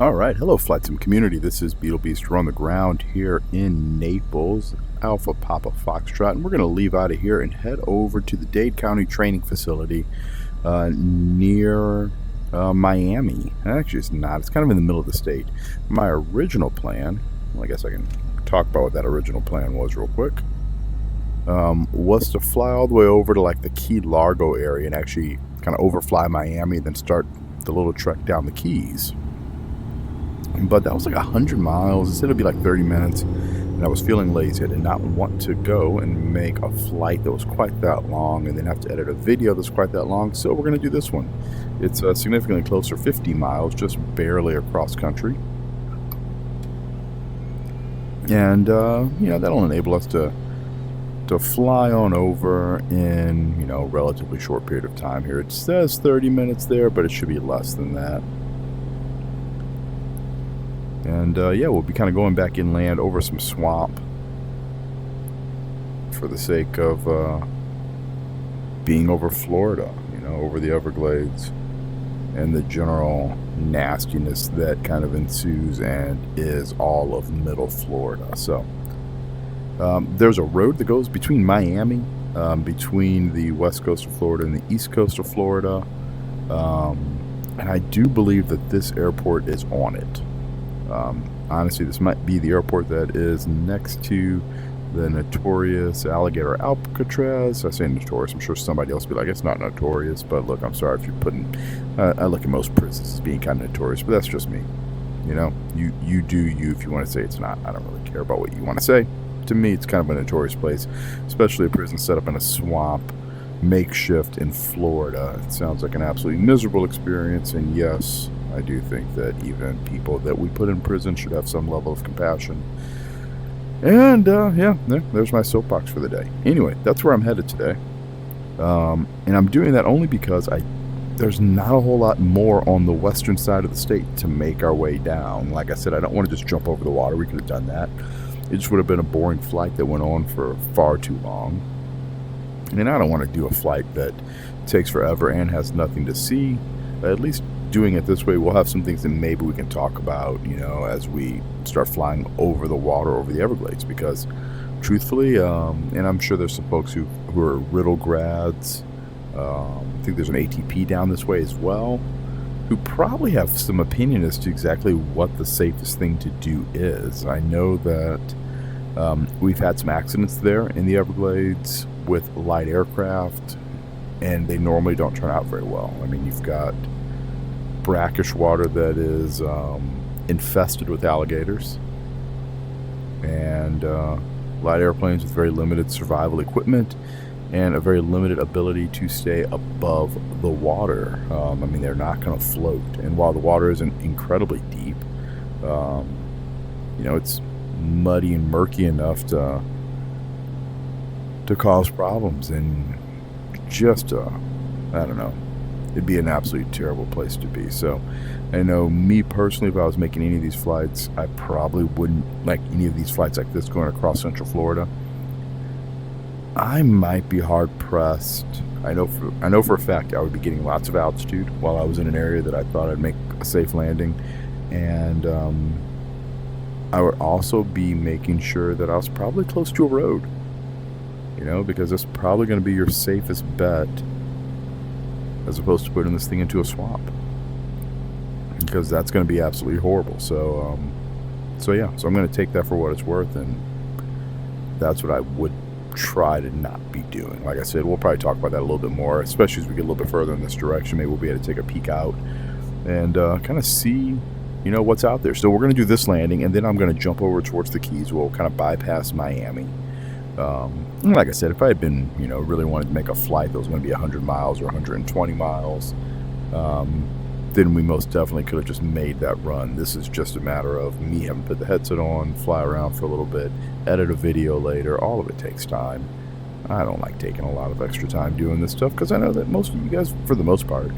All right, hello Flight Sim community. This is Beetle Beast. We're on the ground here in Naples, Alpha Papa Foxtrot, and we're going to leave out of here and head over to the Dade County Training Facility near Miami. Actually, it's not. It's kind of in the middle of the state. My original plan, well, I guess I can talk about what that original plan was real quick, was to fly all the way over to like the Key Largo area and actually kind of overfly Miami, then start the little trek down the Keys. But that was like 100 miles. It said it'd be like 30 minutes. And I was feeling lazy. I did not want to go and make a flight that was quite that long and then have to edit a video that's quite that long. So we're going to do this one. It's significantly closer, 50 miles, just barely across country. And, that'll enable us to fly on over in, a relatively short period of time here. It says 30 minutes there, but it should be less than that. And we'll be kind of going back inland over some swamp for the sake of being over Florida, over the Everglades and the general nastiness that kind of ensues and is all of middle Florida. So there's a road that goes between Miami, between the west coast of Florida and the east coast of Florida. And I do believe that this airport is on it. Honestly, this might be the airport that is next to the notorious alligator Alcatraz. I say notorious. I'm sure somebody else will be like, it's not notorious. But look, I'm sorry if you're putting... I look at most prisons as being kind of notorious, but that's just me. You do you if you want to say it's not. I don't really care about what you want to say. To me, it's kind of a notorious place, especially a prison set up in a swamp, makeshift in Florida. It sounds like an absolutely miserable experience, and yes, I do think that even people that we put in prison should have some level of compassion. And, there's my soapbox for the day. Anyway, that's where I'm headed today. And I'm doing that only because there's not a whole lot more on the western side of the state to make our way down. Like I said, I don't want to just jump over the water. We could have done that. It just would have been a boring flight that went on for far too long. And I don't want to do a flight that takes forever and has nothing to see. At least doing it this way, we'll have some things that maybe we can talk about, as we start flying over the water, over the Everglades. Because, truthfully, and I'm sure there's some folks who are Riddle grads, I think there's an ATP down this way as well, who probably have some opinion as to exactly what the safest thing to do is. I know that we've had some accidents there in the Everglades with light aircraft, and they normally don't turn out very well. I mean, you've got brackish water that is infested with alligators, and light airplanes with very limited survival equipment and a very limited ability to stay above the water. They're not going to float, and while the water isn't incredibly deep, it's muddy and murky enough to cause problems, and just I don't know, it'd be an absolutely terrible place to be. So I know me personally, if I was making any of these flights, I probably wouldn't like any of these flights like this going across Central Florida. I might be hard pressed. I know for a fact I would be getting lots of altitude while I was in an area that I thought I'd make a safe landing, and I would also be making sure that I was probably close to a road, because that's probably going to be your safest bet, as opposed to putting this thing into a swamp, because that's going to be absolutely horrible. So I'm going to take that for what it's worth, and that's what I would try to not be doing. Like I said, we'll probably talk about that a little bit more, especially as we get a little bit further in this direction. Maybe we'll be able to take a peek out and kind of see, what's out there. So we're going to do this landing, and then I'm going to jump over towards the Keys. We'll kind of bypass Miami. Like I said, if I had been, really wanted to make a flight that was going to be 100 miles or 120 miles, then we most definitely could have just made that run. This is just a matter of me having to put the headset on, fly around for a little bit, edit a video later. All of it takes time. I don't like taking a lot of extra time doing this stuff, because I know that most of you guys, for the most part,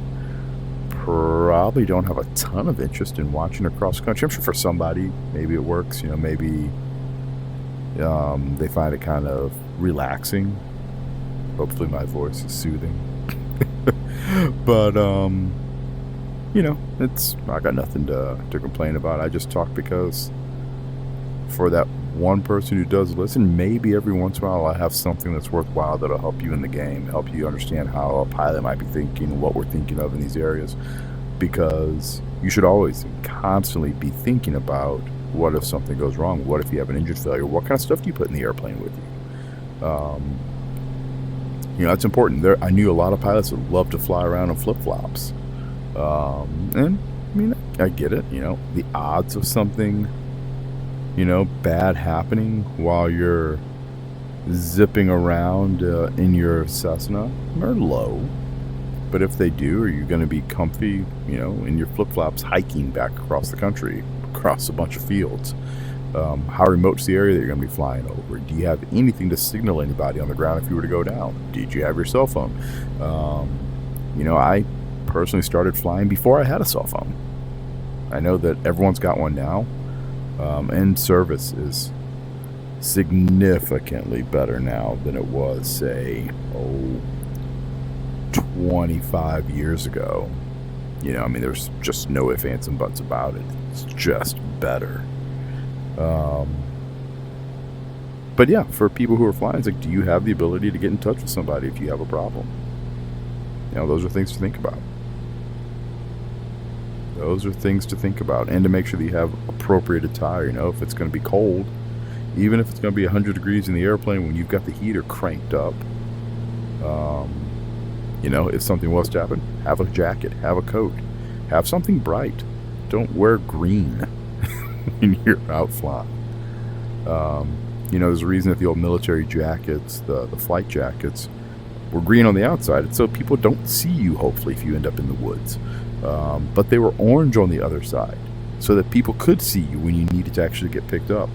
probably don't have a ton of interest in watching across country. I'm sure for somebody, maybe it works. Maybe they find it kind of relaxing. Hopefully my voice is soothing. But I got nothing to complain about. I just talk because for that one person who does listen, maybe every once in a while I have something that's worthwhile that'll help you in the game, help you understand how a pilot might be thinking, what we're thinking of in these areas. Because you should always constantly be thinking about, what if something goes wrong? What if you have an engine failure? What kind of stuff do you put in the airplane with you? That's important. I knew a lot of pilots that love to fly around in flip-flops. And I mean, I get it. The odds of something, bad happening while you're zipping around in your Cessna are low. But if they do, are you going to be comfy, in your flip-flops hiking back across the country, across a bunch of fields? How remote's the area that you're going to be flying over? Do you have anything to signal anybody on the ground if you were to go down? Did you have your cell phone? I personally started flying before I had a cell phone. I know that everyone's got one now, and service is significantly better now than it was, say, 25 years ago. There's just no ifs, ands, and buts about it. It's just better. But yeah, for people who are flying, it's like, do you have the ability to get in touch with somebody if you have a problem? Those are things to think about. And to make sure that you have appropriate attire. If it's going to be cold, even if it's going to be 100 degrees in the airplane, when you've got the heater cranked up, if something was to happen, have a jacket, have a coat, have something bright. Don't wear green when you're out flying. There's a reason that the old military jackets, the flight jackets, were green on the outside. It's so people don't see you, hopefully, if you end up in the woods. But they were orange on the other side, so that people could see you when you needed to actually get picked up.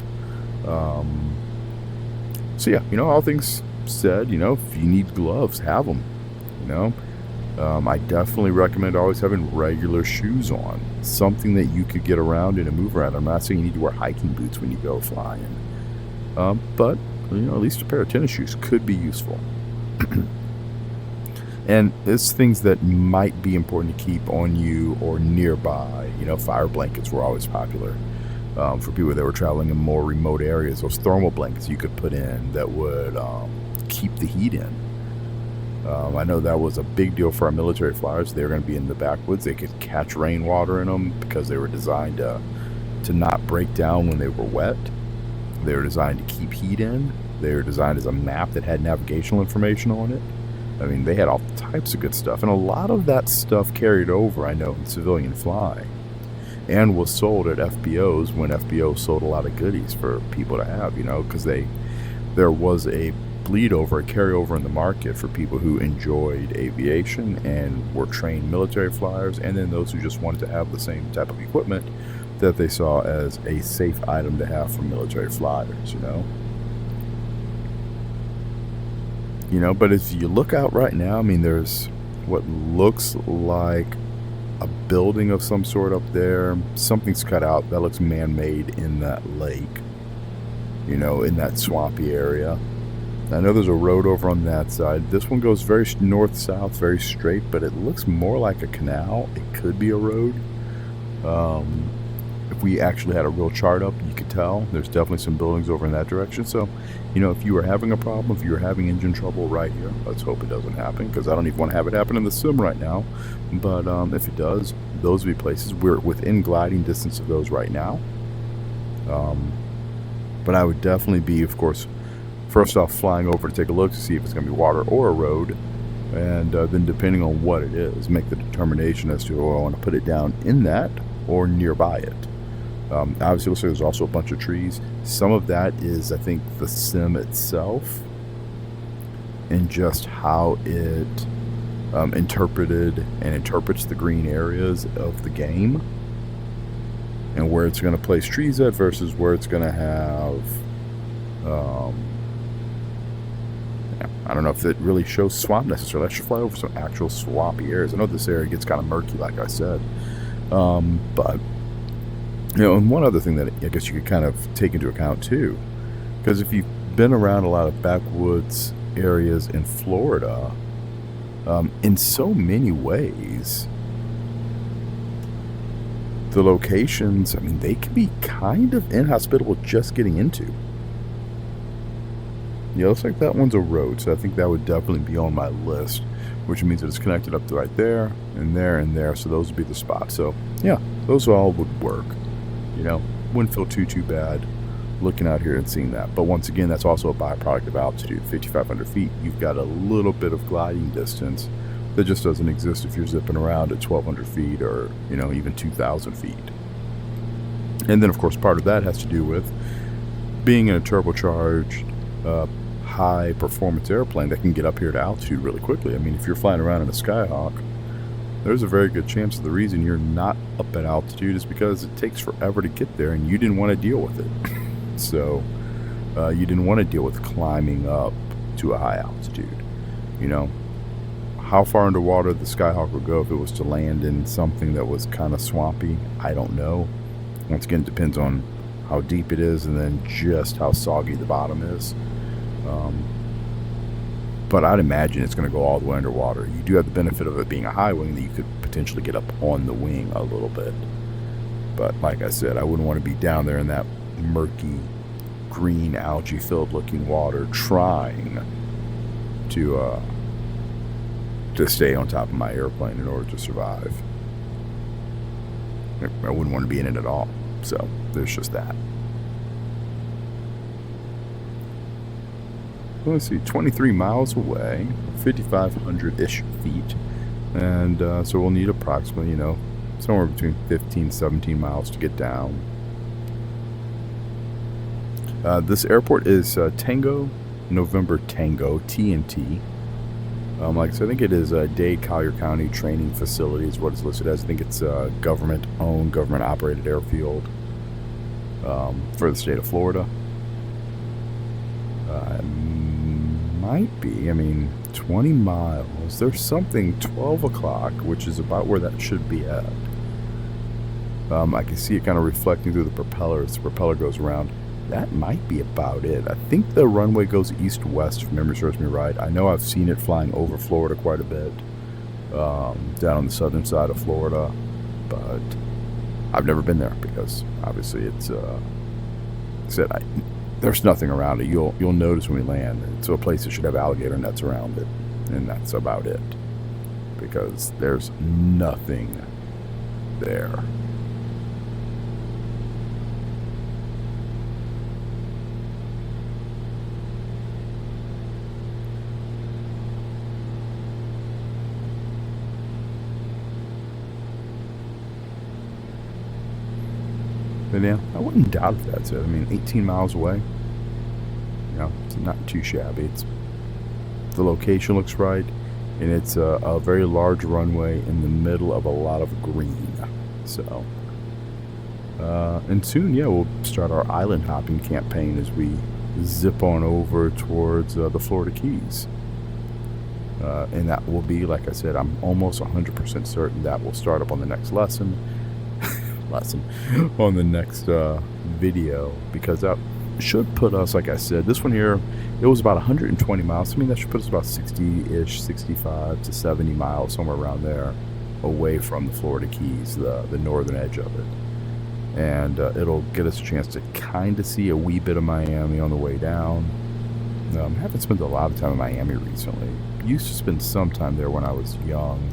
So yeah, all things said, if you need gloves, have them. I definitely recommend always having regular shoes on, something that you could get around in and move around. I'm not saying you need to wear hiking boots when you go flying, but at least a pair of tennis shoes could be useful. And it's things that might be important to keep on you or nearby. Fire blankets were always popular for people that were traveling in more remote areas. Those thermal blankets you could put in that would keep the heat in. I know that was a big deal for our military flyers. They were going to be in the backwoods. They could catch rainwater in them because they were designed to not break down when they were wet. They were designed to keep heat in. They were designed as a map that had navigational information on it. They had all types of good stuff. And a lot of that stuff carried over, I know, in civilian flying, and was sold at FBOs when FBOs sold a lot of goodies for people to have, because there was a bleed over, a carryover in the market for people who enjoyed aviation and were trained military flyers, and then those who just wanted to have the same type of equipment that they saw as a safe item to have for military flyers. But if you look out right now, there's what looks like a building of some sort up there. Something's cut out that looks man-made in that lake, in that swampy area. I know there's a road over on that side. This one goes very north-south, very straight, but it looks more like a canal. It could be a road. If we actually had a real chart up, you could tell. There's definitely some buildings over in that direction. So, if you were having a problem, if you were having engine trouble right here, let's hope it doesn't happen, because I don't even want to have it happen in the sim right now. But if it does, those would be places. We're within gliding distance of those right now. But I would definitely be, of course, first off, flying over to take a look to see if it's going to be water or a road, and then depending on what it is, make the determination as to, I want to put it down in that or nearby it. Obviously, looks like there's also a bunch of trees. Some of that is, I think, the sim itself and just how it interpreted and interprets the green areas of the game and where it's going to place trees at versus where it's going to have I don't know if it really shows swamp necessarily. I should fly over some actual swampy areas. I know this area gets kind of murky, like I said. But, and one other thing that I guess you could kind of take into account too, because if you've been around a lot of backwoods areas in Florida, in so many ways, the locations, I mean, they can be kind of inhospitable just getting into. Yeah, looks like that one's a road, so I think that would definitely be on my list, which means that it's connected up to right there, and there, and there, so those would be the spots. So, yeah, those all would work. You know, wouldn't feel too bad looking out here and seeing that. But once again, that's also a byproduct of altitude. 5,500 feet, you've got a little bit of gliding distance that just doesn't exist if you're zipping around at 1,200 feet or, you know, even 2,000 feet. And then, of course, part of that has to do with being in a turbocharged, high-performance airplane that can get up here to altitude really quickly. I mean, if you're flying around in a Skyhawk, there's a very good chance that the reason you're not up at altitude is because it takes forever to get there and you didn't want to deal with it. So you didn't want to deal with climbing up to a high altitude. You know, how far underwater the Skyhawk would go if it was to land in something that was kind of swampy, I don't know. Once again, it depends on how deep it is and then just how soggy the bottom is. But I'd imagine it's going to go all the way underwater. You do have the benefit of it being a high wing that you could potentially get up on the wing a little bit. But like I said, I wouldn't want to be down there in that murky, green, algae-filled looking water trying to stay on top of my airplane in order to survive. I wouldn't want to be in it at all. So there's just that. Let's see, 23 miles away, 5,500-ish feet. And so we'll need approximately, you know, somewhere between 15, 17 miles to get down. This airport is Tango, November Tango, TNT. Like I said, I think it is Dade, Collier County Training Facility is what it's listed as. I think it's a government-owned, government-operated airfield for the state of Florida. Might be, I mean, 20 miles. There's something 12 o'clock, which is about where that should be at. I can see it kind of reflecting through the propeller as the propeller goes around. That might be about it. I think the runway goes east-west, if memory serves me right. I know I've seen it flying over Florida quite a bit, down on the southern side of Florida, but I've never been there because obviously it's, there's nothing around it. You'll notice when we land. It's a place that should have alligator nets around it, and that's about it because there's nothing there. But yeah, I wouldn't doubt if that's it. I mean, 18 miles away. You know, it's not too shabby. The location looks right, and it's a very large runway in the middle of a lot of green. So, and soon, yeah, we'll start our island hopping campaign as we zip on over towards the Florida Keys. And that will be, like I said, I'm almost 100% certain that will start up on the next lesson on the next video, because that should put us, like I said, this one here, it was about 120 miles. I mean, that should put us about 60-ish, 65 to 70 miles, somewhere around there, away from the Florida Keys, the northern edge of it. And it'll get us a chance to kind of see a wee bit of Miami on the way down. I haven't spent a lot of time in Miami recently. Used to spend some time there when I was young.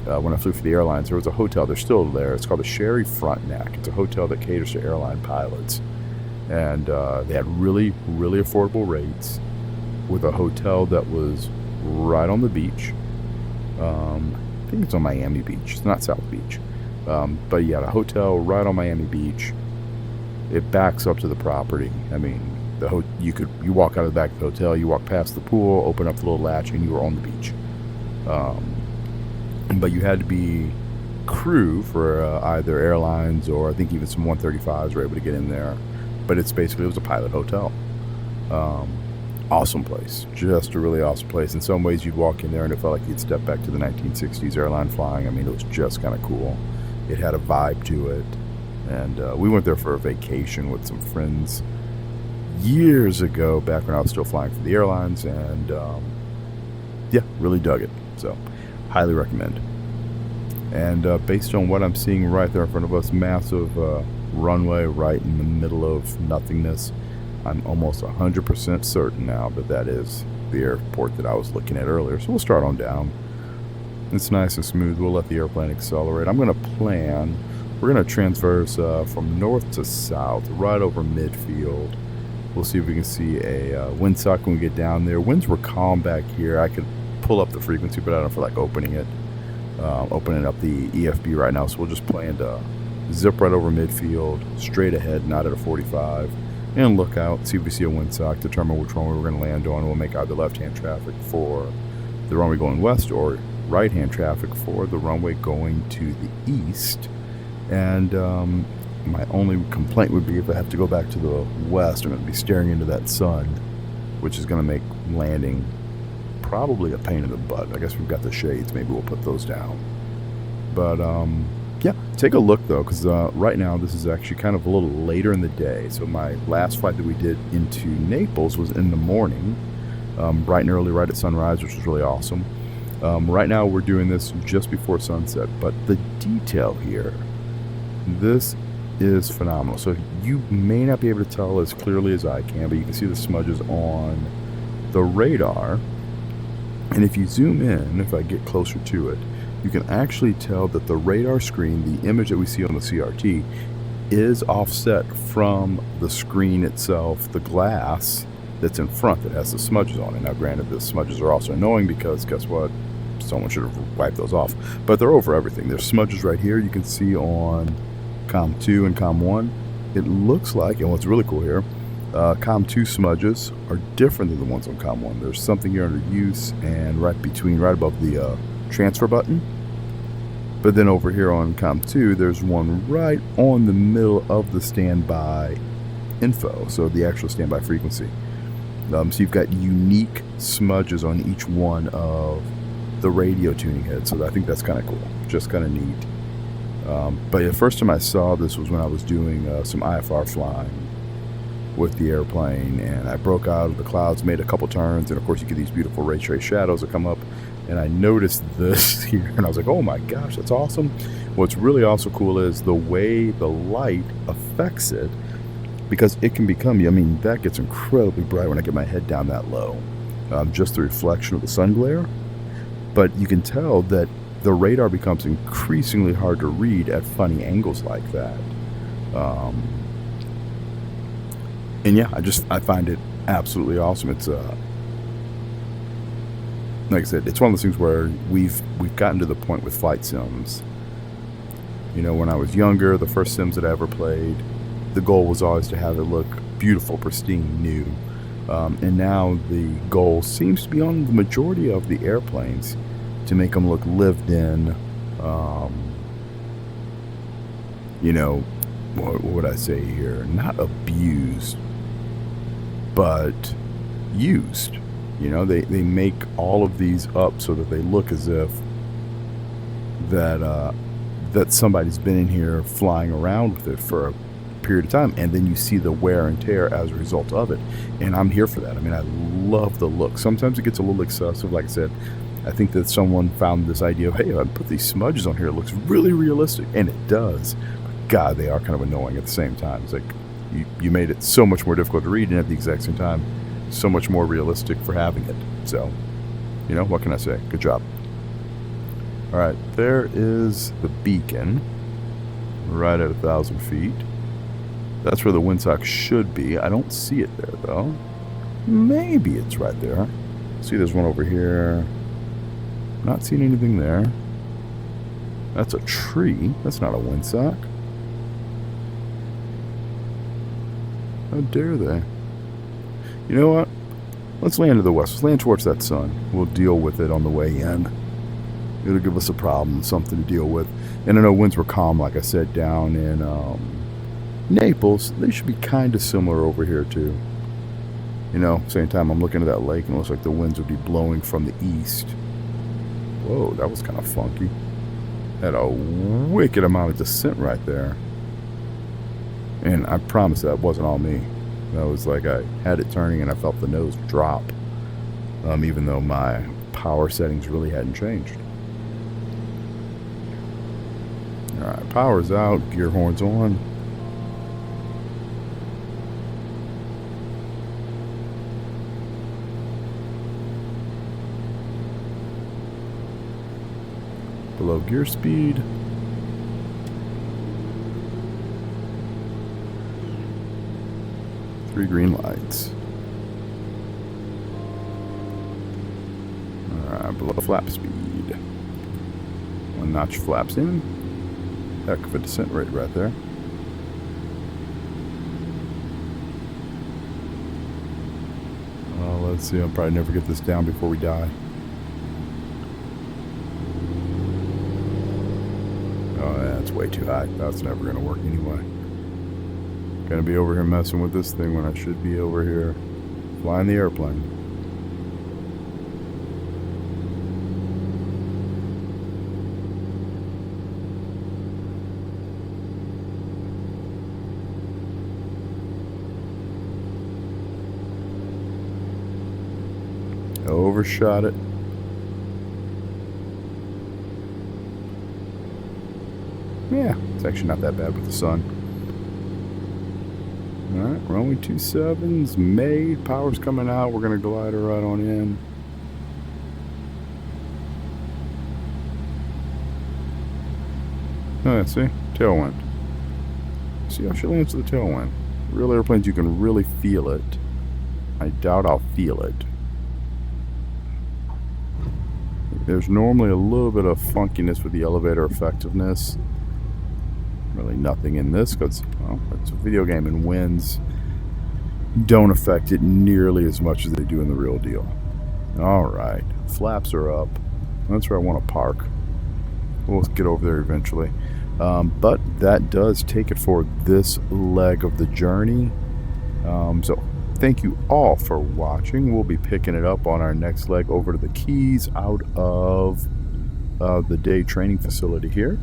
When I flew for the airlines, there was a hotel. They're still there. It's called the Sherry Frontenac. It's a hotel that caters to airline pilots. And they had really, really affordable rates with a hotel that was right on the beach. I think it's on Miami Beach. It's not South Beach. But yeah, a hotel right on Miami Beach. It backs up to the property. I mean, you walk out of the back of the hotel, you walk past the pool, open up the little latch, and you were on the beach. But you had to be crew for either airlines or I think even some 135s were able to get in there. But it was a pilot hotel. Awesome place. Just a really awesome place. In some ways, you'd walk in there and it felt like you'd step back to the 1960s airline flying. I mean, it was just kind of cool. It had a vibe to it. And we went there for a vacation with some friends years ago, back when I was still flying for the airlines. And yeah, really dug it. So, highly recommend. And based on what I'm seeing right there in front of us, massive runway right in the middle of nothingness, I'm almost 100% certain now that that is the airport that I was looking at earlier. So we'll start on down. It's nice and smooth. We'll let the airplane accelerate. I'm going to plan. We're going to transverse from north to south, right over midfield. We'll see if we can see a windsock when we get down there. Winds were calm back here. I could pull up the frequency, but I don't feel like opening it. Opening up the EFB right now, so we'll just plan to zip right over midfield, straight ahead, not at a 45, and look out, see if we see a windsock, determine which runway we're going to land on. We'll make either left-hand traffic for the runway going west or right-hand traffic for the runway going to the east. And my only complaint would be if I have to go back to the west, I'm going to be staring into that sun, which is going to make landing probably a pain in the butt. I guess we've got the shades. Maybe we'll put those down. But yeah, take a look though, because right now this is actually kind of a little later in the day. So my last flight that we did into Naples was in the morning, bright and early, right at sunrise, which was really awesome. Right now we're doing this just before sunset, but the detail here, this is phenomenal. So you may not be able to tell as clearly as I can, but you can see the smudges on the radar. And if you zoom in, if I get closer to it, you can actually tell that the radar screen, the image that we see on the CRT, is offset from the screen itself, the glass that's in front that has the smudges on it. Now, granted, the smudges are also annoying because guess what? Someone should have wiped those off. But they're over everything. There's smudges right here you can see on COM 2 and COM 1. It looks like, and what's really cool here, COM 2 smudges are different than the ones on COM 1. There's something here under use and right above the transfer button. But then over here on COM 2, there's one right on the middle of the standby info, so the actual standby frequency. So you've got unique smudges on each one of the radio tuning heads, so I think that's kind of cool, just kind of neat. But the first time I saw this was when I was doing some IFR flying with the airplane, and I broke out of the clouds, made a couple turns, and of course you get these beautiful ray trace shadows that come up, and I noticed this here and I was like, oh my gosh, that's awesome. What's really also cool is the way the light affects it, because it can become, I mean, that gets incredibly bright when I get my head down that low, just the reflection of the sun glare. But you can tell that the radar becomes increasingly hard to read at funny angles like that. And yeah, I find it absolutely awesome. It's like I said, it's one of those things where we've gotten to the point with flight sims. You know, when I was younger, the first sims that I ever played, the goal was always to have it look beautiful, pristine, new. And now the goal seems to be on the majority of the airplanes to make them look lived in. You know, what would I say here? Not abused, but used. You know, they make all of these up so that they look as if that somebody's been in here flying around with it for a period of time, and then you see the wear and tear as a result of it. And I'm here for that. I mean, I love the look. Sometimes it gets a little excessive. Like I said, I think that someone found this idea of, hey, I put these smudges on here, it looks really realistic, and it does. But God, they are kind of annoying at the same time. It's like you made it so much more difficult to read, and at the exact same time, so much more realistic for having it. So, you know, what can I say? Good job. All right, there is the beacon right at 1,000 feet. That's where the windsock should be. I don't see it there, though. Maybe it's right there. See, there's one over here. Not seeing anything there. That's a tree. That's not a windsock. How dare they? You know what? Let's land to the west. Let's land towards that sun. We'll deal with it on the way in. It'll give us a problem, something to deal with. And I know winds were calm, like I said, down in Naples. They should be kind of similar over here, too. You know, same time I'm looking at that lake and it looks like the winds would be blowing from the east. Whoa, that was kind of funky. Had a wicked amount of descent right there. And I promise that wasn't all me. That was like I had it turning and I felt the nose drop, even though my power settings really hadn't changed. Alright, power's out, gear horn's on. Below gear speed. Three green lights. Alright, below flap speed. One notch flaps in. Heck of a descent rate right there. Well, let's see. I'll probably never get this down before we die. Oh, yeah, it's way too high. That's never going to work anyway. Gonna be over here messing with this thing when I should be over here flying the airplane. Overshot it. Yeah, it's actually not that bad with the sun. Alright, we're only 2.7s made. Power's coming out. We're going to glide her right on in. Oh, yeah, see? Tailwind. See how she lands to the tailwind. Real airplanes, you can really feel it. I doubt I'll feel it. There's normally a little bit of funkiness with the elevator effectiveness. Really nothing in this because, well, it's a video game and winds don't affect it nearly as much as they do in the real deal. Alright, flaps are up. That's where I want to park. We'll get over there eventually. But that does take it for this leg of the journey. So thank you all for watching. We'll be picking it up on our next leg over to the Keys out of the Dade training facility here.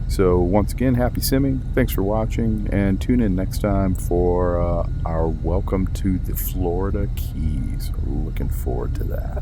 So once again, happy simming. Thanks for watching, and tune in next time for our welcome to the Florida Keys. Looking forward to that.